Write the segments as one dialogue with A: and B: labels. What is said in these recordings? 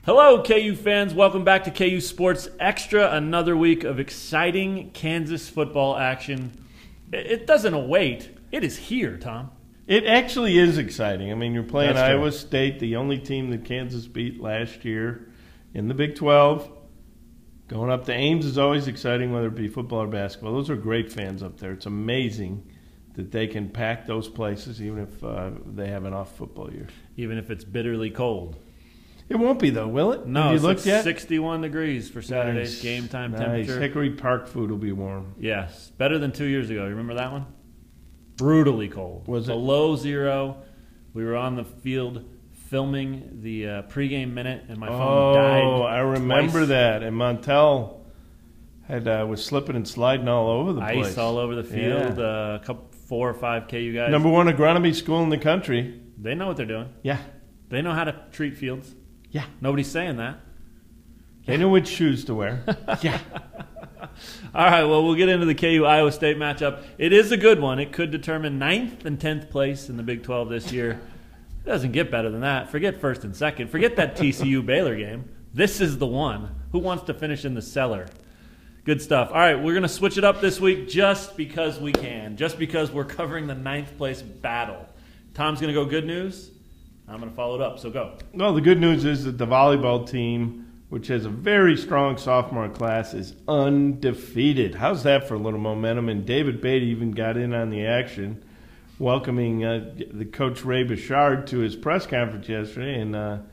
A: Hello, KU fans. Welcome back to KU Sports Extra. Another week of exciting Kansas football action. It doesn't await. It is here, Tom.
B: It actually is exciting. I mean, you're playing
A: That's true.
B: Iowa State, the only team that Kansas beat last year in the Big 12. Going up to Ames is always exciting, whether it be football or basketball. Those are great fans up there. It's amazing that they can pack those places even if they have an off football year.
A: Even if it's bitterly cold.
B: It won't be, though, will it?
A: No,
B: have you
A: it's
B: looked
A: like
B: yet?
A: 61 degrees for Saturday's game time temperature.
B: Hickory Park food will be warm.
A: Yes, better than 2 years ago. You remember that one? Brutally cold.
B: Was it?
A: Below zero. We were on the field filming the pregame minute, and my phone died.
B: Oh, I remember
A: twice.
B: that. And Montel was slipping and sliding all over the place.
A: Ice all over the field.
B: Yeah.
A: A couple, 4 or 5 KU guys.
B: Number one agronomy school in the country.
A: They know what they're doing.
B: Yeah.
A: They know how to treat fields.
B: Yeah.
A: Nobody's saying that.
B: They know which shoes to wear. Yeah.
A: All right, well, we'll get into the KU-Iowa State matchup. It is a good one. It could determine 9th and 10th place in the Big 12 this year. It doesn't get better than that. Forget first and second. Forget that TCU-Baylor game. This is the one. Who wants to finish in the cellar? Good stuff. All right, we're going to switch it up this week just because we can, just because we're covering the 9th place battle. Tom's going to go good news. I'm going to follow it up, so go.
B: Well, the good news is that the volleyball team, which has a very strong sophomore class, is undefeated. How's that for a little momentum? And David Beatty even got in on the action, welcoming the coach Ray Bouchard to his press conference yesterday and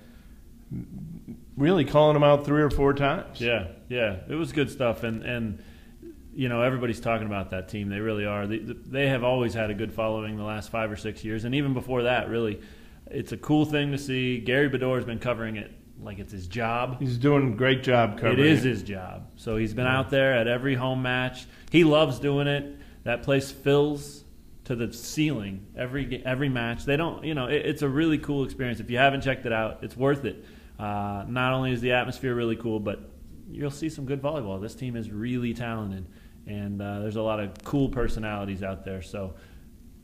B: really calling him out 3 or 4 times.
A: Yeah, it was good stuff, and you know, everybody's talking about that team. They really are. They have always had a good following the last 5 or 6 years, and even before that, really. It's a cool thing to see. Gary Bedore has been covering it like it's his job.
B: He's doing a great job covering it.
A: It is his job. So he's been out there at every home match. He loves doing it. That place fills to the ceiling every match. They don't, you know, it's a really cool experience. If you haven't checked it out, it's worth it. Not only is the atmosphere really cool, but you'll see some good volleyball. This team is really talented, and there's a lot of cool personalities out there. So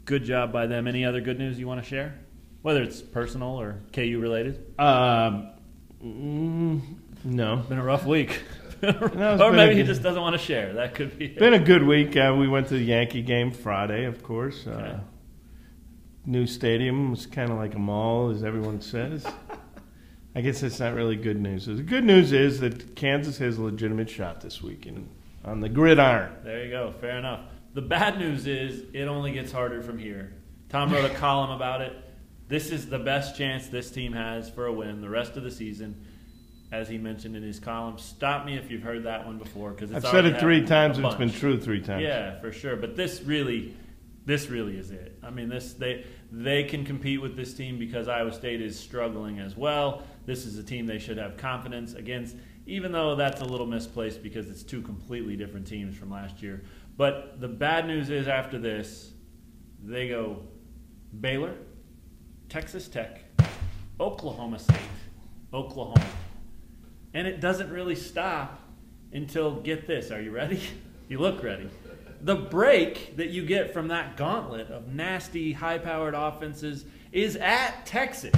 A: good job by them. Any other good news you want to share? Whether it's personal or KU related?
B: No.
A: Been a rough week.
B: No,
A: or maybe he just doesn't want to share. That could be it.
B: Been a good week. We went to the Yankee game Friday, of course.
A: Okay.
B: New stadium was kind of like a mall, as everyone says. I guess that's not really good news. The good news is that Kansas has a legitimate shot this week on the gridiron.
A: There you go. Fair enough. The bad news is it only gets harder from here. Tom wrote a column about it. This is the best chance this team has for a win the rest of the season, as he mentioned in his column. Stop me if you've heard that one before, because
B: I've said it 3 times. It's been true 3 times.
A: Yeah, for sure. But this really is it. I mean, they can compete with this team because Iowa State is struggling as well. This is a team they should have confidence against, even though that's a little misplaced because it's 2 completely different teams from last year. But the bad news is after this, they go Baylor, Texas Tech, Oklahoma State, Oklahoma. And it doesn't really stop until, get this, are you ready? You look ready. The break that you get from that gauntlet of nasty, high-powered offenses is at Texas.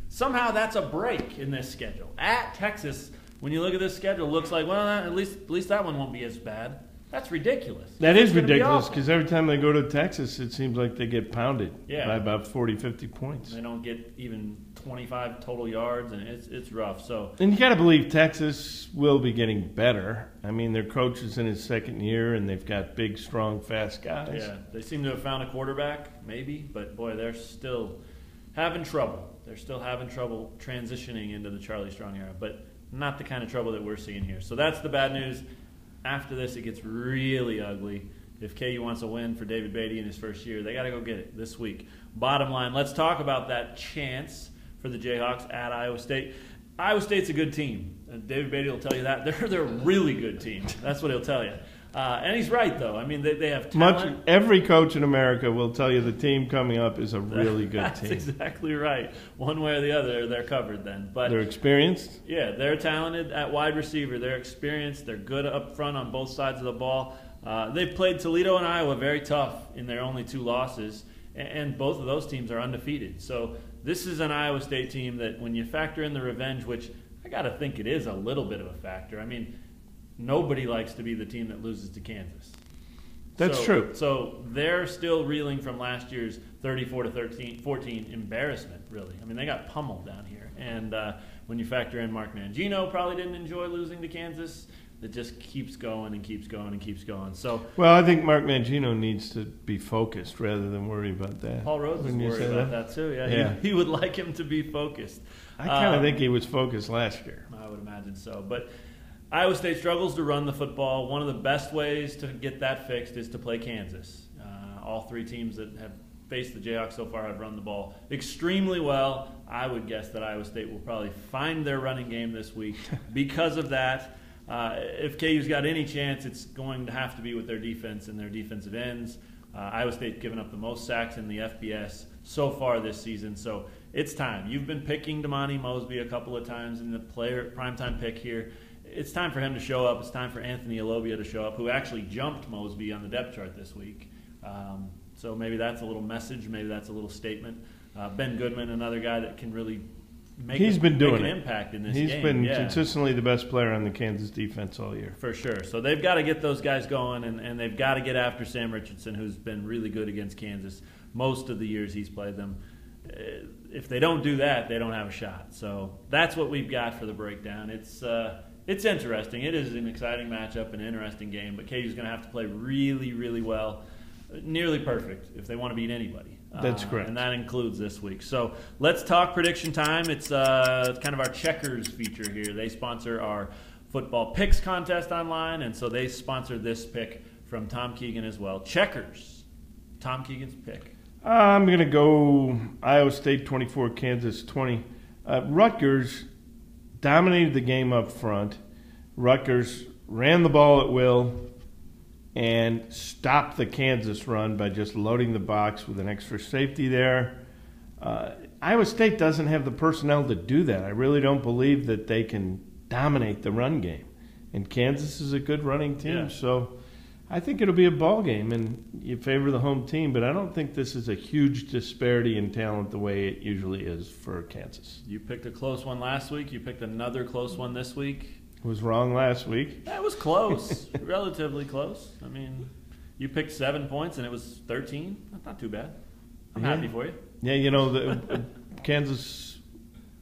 A: Somehow that's a break in this schedule. At Texas, when you look at this schedule, it looks like, well, at least that one won't be as bad. That's ridiculous.
B: That is ridiculous because every time they go to Texas, it seems like they get pounded by about 40, 50 points.
A: They don't get even 25 total yards, and it's rough.
B: And you got to believe Texas will be getting better. I mean, their coach is in his 2nd year, and they've got big, strong, fast guys.
A: Yeah, they seem to have found a quarterback, maybe, but, boy, they're still having trouble. They're still having trouble transitioning into the Charlie Strong era, but not the kind of trouble that we're seeing here. So that's the bad news. After this, it gets really ugly. If KU wants a win for David Beatty in his first year, they got to go get it this week. Bottom line, let's talk about that chance for the Jayhawks at Iowa State. Iowa State's a good team. David Beatty will tell you that. They're a really good team. That's what he'll tell you. And he's right, though. I mean, they have talent.
B: Every coach in America will tell you the team coming up is a really good team.
A: That's exactly right. One way or the other, they're covered then. But
B: they're experienced?
A: Yeah, they're talented at wide receiver. They're experienced. They're good up front on both sides of the ball. They've played Toledo and Iowa very tough in their only 2 losses, and both of those teams are undefeated. So this is an Iowa State team that when you factor in the revenge, which I got to think it is a little bit of a factor. I mean, nobody likes to be the team that loses to Kansas.
B: That's true.
A: So they're still reeling from last year's 34-14 embarrassment, really. I mean, they got pummeled down here. And when you factor in Mark Mangino probably didn't enjoy losing to Kansas, it just keeps going and keeps going and keeps going. So,
B: well, I think Mark Mangino needs to be focused rather than worry about that.
A: Paul Rose is worried about that too. Yeah. He would like him to be focused.
B: I kind of think he was focused last year.
A: I would imagine so. But Iowa State struggles to run the football. One of the best ways to get that fixed is to play Kansas. All three teams that have faced the Jayhawks so far have run the ball extremely well. I would guess that Iowa State will probably find their running game this week because of that. If KU's got any chance, it's going to have to be with their defense and their defensive ends. Iowa State's given up the most sacks in the FBS so far this season, so it's time. You've been picking Damani Mosby a couple of times in the primetime pick here. It's time for him to show up. It's time for Anthony Alobia to show up, who actually jumped Mosby on the depth chart this week. So maybe that's a little message. Maybe that's a little statement. Ben Goodman, another guy that can really make an impact in this game.
B: He's been consistently the best player on the Kansas defense all year.
A: For sure. So they've got to get those guys going, and they've got to get after Sam Richardson, who's been really good against Kansas most of the years he's played them. If they don't do that, they don't have a shot. So that's what we've got for the breakdown. It's interesting. It is an exciting matchup, an interesting game, but KU's going to have to play really, really well, nearly perfect if they want to beat anybody.
B: That's correct.
A: And that includes this week. So let's talk prediction time. It's kind of our checkers feature here. They sponsor our football picks contest online, and so they sponsor this pick from Tom Keegan as well. Checkers, Tom Keegan's pick.
B: I'm going to go Iowa State 24, Kansas 20. Rutgers dominated the game up front. Rutgers ran the ball at will and stopped the Kansas run by just loading the box with an extra safety there. Iowa State doesn't have the personnel to do that. I really don't believe that they can dominate the run game. And Kansas is a good running team, so I think it'll be a ball game, and you favor the home team, but I don't think this is a huge disparity in talent the way it usually is for Kansas.
A: You picked a close one last week. You picked another close one this week.
B: Was wrong last week.
A: That was close, relatively close. I mean, you picked 7 points and it was 13. That's not too bad. I'm happy for you.
B: Yeah, Kansas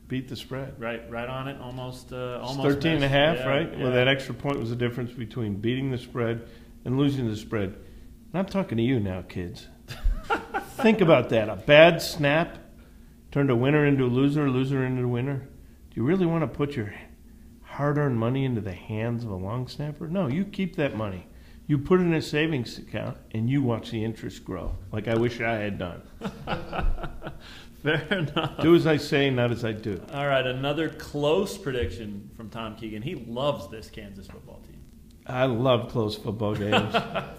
B: beat the spread.
A: Right on it, almost
B: 13 and a half, right? Yeah. Well, that extra point was the difference between beating the spread and losing the spread. And I'm talking to you now, kids. Think about that. A bad snap turned a winner into a loser into a winner. Do you really want to put your hard-earned money into the hands of a long snapper? No, you keep that money. You put it in a savings account, and you watch the interest grow, like I wish I had done.
A: Fair enough.
B: Do as I say, not as I do.
A: All right, another close prediction from Tom Keegan. He loves this Kansas football team.
B: I love close football games.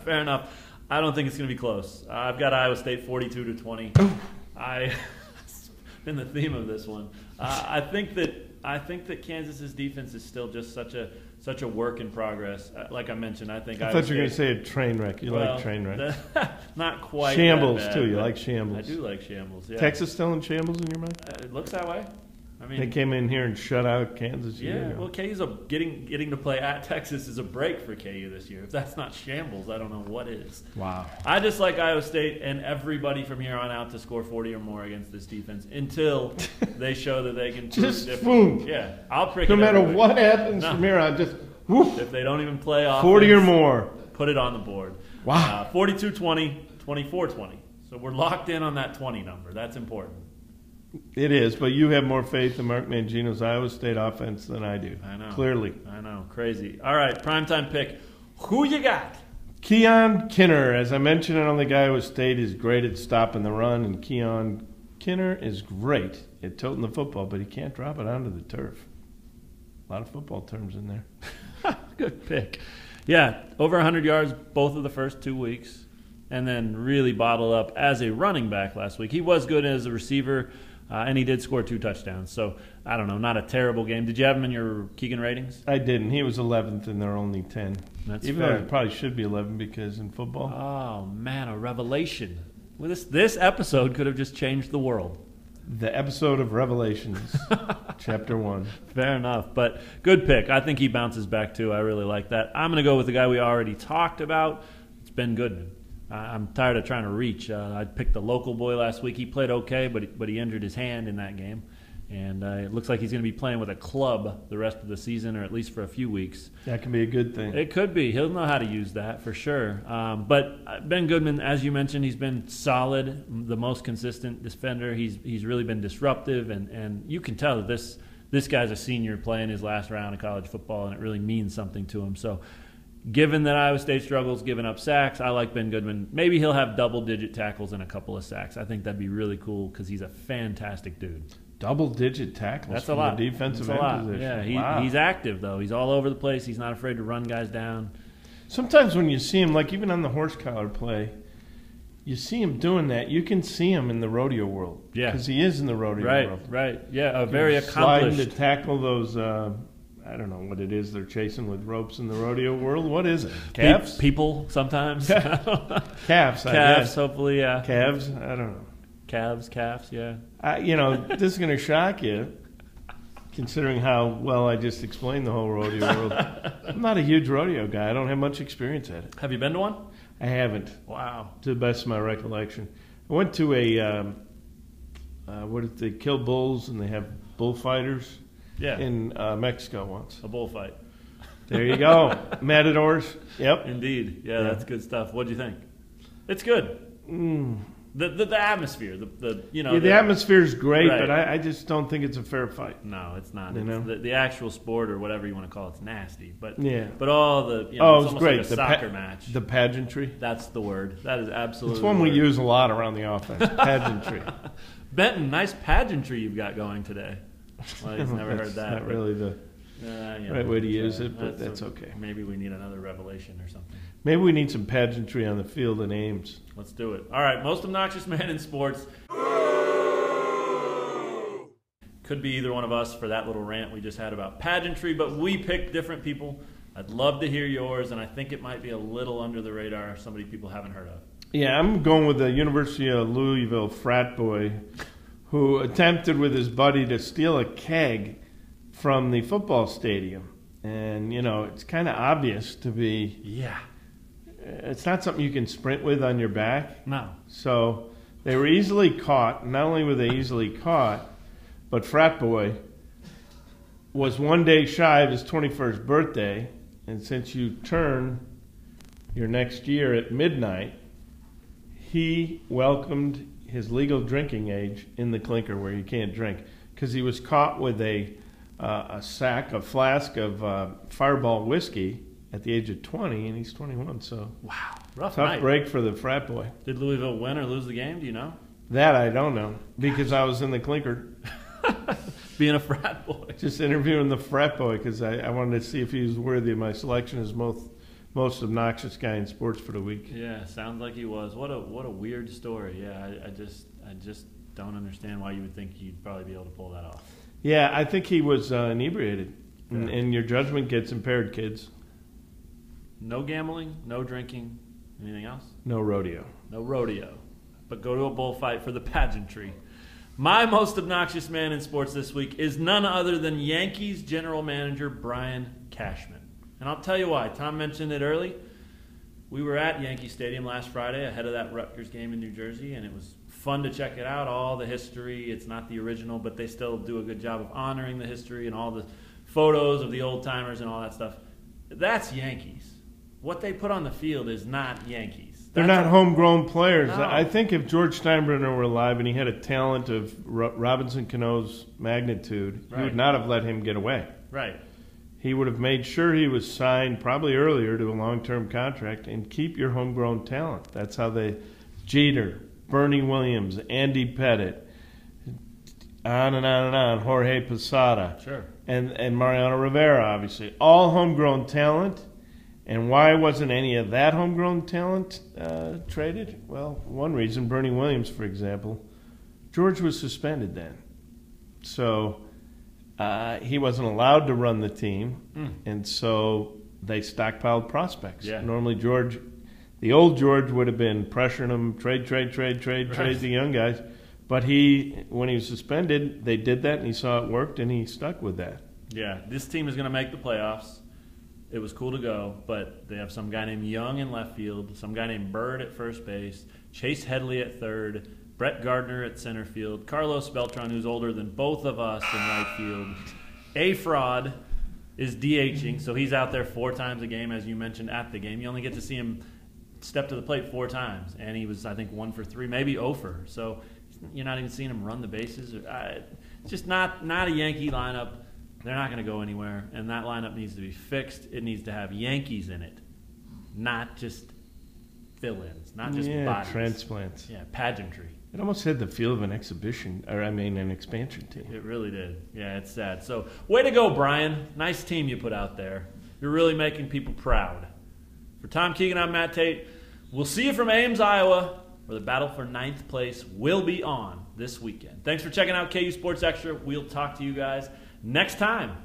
A: Fair enough. I don't think it's going to be close. I've got Iowa State 42-20. It's been the theme of this one. I think that Kansas's defense is still just such a work in progress. Like I mentioned, I think
B: I thought you were going to say a train wreck. You like train wreck.
A: Not quite.
B: Shambles
A: that bad,
B: too. You like shambles.
A: I do like shambles. Yeah.
B: Texas still in shambles in your mind?
A: It looks that way. I mean,
B: they came in here and shut out Kansas.
A: Well, KU's getting to play at Texas is a break for KU this year. If that's not shambles, I don't know what is.
B: Wow.
A: I just like Iowa State and everybody from here on out to score 40 or more against this defense until they show that they can
B: just boom.
A: Yeah, I'll prick
B: no
A: it.
B: No matter what happens from here on, just whoop.
A: If they don't even play offense,
B: 40 or more,
A: put it on the board.
B: Wow.
A: 42-20, 24-20. So we're locked in on that 20 number. That's important.
B: It is, but you have more faith in Mark Mangino's Iowa State offense than I do.
A: I know.
B: Clearly.
A: I know. Crazy. All right, primetime pick. Who you got?
B: Keon Kinner. As I mentioned, I don't think Iowa State is great at stopping the run, and Keon Kinner is great at toting the football, but he can't drop it onto the turf. A lot of football terms in there.
A: Good pick. Yeah, over 100 yards both of the first 2 weeks, and then really bottled up as a running back last week. He was good as a receiver. And he did score 2 touchdowns. So, I don't know, not a terrible game. Did you have him in your Keegan ratings?
B: I didn't. He was 11th, and there are only 10.
A: That's
B: Even
A: fair.
B: though it probably should be 11 because in football.
A: Oh, man, a revelation. Well, this episode could have just changed the world.
B: The episode of Revelations, Chapter 1.
A: Fair enough, but good pick. I think he bounces back too. I really like that. I'm going to go with the guy we already talked about. It's Ben Goodman. I'm tired of trying to reach. I picked the local boy last week. He played okay, but he injured his hand in that game. And it looks like he's going to be playing with a club the rest of the season, or at least for a few weeks.
B: That can be a good thing.
A: It could be. He'll know how to use that for sure. But Ben Goodman, as you mentioned, he's been solid, the most consistent defender. He's really been disruptive, and you can tell that this guy's a senior playing his last round of college football, and it really means something to him. So given that Iowa State struggles giving up sacks, I like Ben Goodman. Maybe he'll have double-digit tackles and a couple of sacks. I think that'd be really cool because he's a fantastic dude.
B: Double-digit tackles.
A: That's a lot.
B: The defensive
A: end
B: position.
A: Yeah, he's active though. He's all over the place. He's not afraid to run guys down.
B: Sometimes when you see him, like even on the horse collar play, you see him doing that. You can see him in the rodeo world.
A: Yeah,
B: because he is in the rodeo world.
A: Right. Yeah, very accomplished.
B: Sliding to tackle those. I don't know what it is they're chasing with ropes in the rodeo world. What is it? Calves?
A: People sometimes.
B: Calves.
A: Calves. Hopefully, yeah.
B: Calves. I don't know.
A: Calves, yeah.
B: This is going to shock you, considering how well I just explained the whole rodeo world. I'm not a huge rodeo guy. I don't have much experience at it.
A: Have you been to one?
B: I haven't.
A: Wow.
B: To the best of my recollection. I went to a, they kill bulls and they have bullfighters in Mexico once.
A: A bullfight.
B: There you go. Matadors. Yep.
A: Indeed. Yeah, that's good stuff. What'd you think? It's good. The atmosphere, the
B: atmosphere is great,
A: right.
B: But I just don't think it's a fair fight.
A: No, it's not.
B: It's
A: the actual sport or whatever you want to call it's nasty. But
B: but
A: all the
B: it's
A: almost
B: great.
A: Like a soccer match.
B: The pageantry.
A: That's the word. That is absolutely.
B: It's one we use a lot around the offense. Pageantry.
A: Benton, nice pageantry you've got going today. Well, he's never heard that.
B: Not really the right way to use it, but that's okay.
A: Maybe we need another revelation or something.
B: Maybe we need some pageantry on the field in Ames.
A: Let's do it. All right, most obnoxious man in sports. Could be either one of us for that little rant we just had about pageantry, but we picked different people. I'd love to hear yours, and I think it might be a little under the radar, somebody people haven't heard of.
B: Yeah, I'm going with the University of Louisville frat boy who attempted with his buddy to steal a keg from the football stadium. And, it's kind of obvious to be...
A: Yeah.
B: It's not something you can sprint with on your back.
A: No.
B: So they were easily caught. Not only were they easily caught, but frat boy was one day shy of his 21st birthday. And since you turn your next year at midnight, he welcomed his legal drinking age in the clinker where you can't drink, because he was caught with a flask of Fireball whiskey at the age of 20, and he's 21. So
A: wow, rough
B: tough
A: night.
B: Break for the frat boy.
A: Did Louisville win or lose the game? Do you know?
B: That I don't know, because I was in the clinker.
A: Being a frat boy.
B: Just interviewing the frat boy, because I wanted to see if he was worthy of my selection as most obnoxious guy in sports for the week.
A: Yeah, sounds like he was. What a weird story. Yeah, I just don't understand why you would think he'd probably be able to pull that off.
B: Yeah, I think he was inebriated, and your judgment gets impaired, kids.
A: No gambling, no drinking, anything else?
B: No rodeo.
A: No rodeo. But go to a bullfight for the pageantry. My most obnoxious man in sports this week is none other than Yankees general manager Brian Cashman. And I'll tell you why. Tom mentioned it early. We were at Yankee Stadium last Friday ahead of that Rutgers game in New Jersey, and it was fun to check it out, all the history. It's not the original, but they still do a good job of honoring the history and all the photos of the old-timers and all that stuff. That's Yankees. What they put on the field is not Yankees.
B: They're not homegrown players.
A: No.
B: I think if George Steinbrenner were alive and he had a talent of Robinson Cano's magnitude, he would not have let him get away.
A: Right.
B: He would have made sure he was signed probably earlier to a long-term contract and keep your homegrown talent. That's how they Jeter, Bernie Williams, Andy Pettit, on and on and on, Jorge Posada.
A: Sure.
B: And Mariano Rivera, obviously. All homegrown talent. And why wasn't any of that homegrown talent traded? Well, one reason, Bernie Williams, for example, George was suspended then. So he wasn't allowed to run the team, and so they stockpiled prospects.
A: Yeah.
B: Normally the old George would have been pressuring them, trade the young guys. But when he was suspended, they did that, and he saw it worked, and he stuck with that.
A: Yeah, this team is going to make the playoffs. It was cool to go, but they have some guy named Young in left field, some guy named Bird at first base, Chase Headley at third, Brett Gardner at center field, Carlos Beltran, who's older than both of us in right field. A-Fraud is DHing, so he's out there 4 times a game, as you mentioned at the game. You only get to see him step to the plate 4 times, and he was, I think, 1 for 3, maybe 0 for. So you're not even seeing him run the bases. It's just not a Yankee lineup. They're not going to go anywhere, and that lineup needs to be fixed. It needs to have Yankees in it, not just fill-ins, not just bodies.
B: Transplants.
A: Yeah, pageantry.
B: It almost had the feel of an an expansion team.
A: It really did. Yeah, it's sad. So, way to go, Brian. Nice team you put out there. You're really making people proud. For Tom Keegan, I'm Matt Tait. We'll see you from Ames, Iowa, where the battle for 9th place will be on this weekend. Thanks for checking out KU Sports Extra. We'll talk to you guys next time.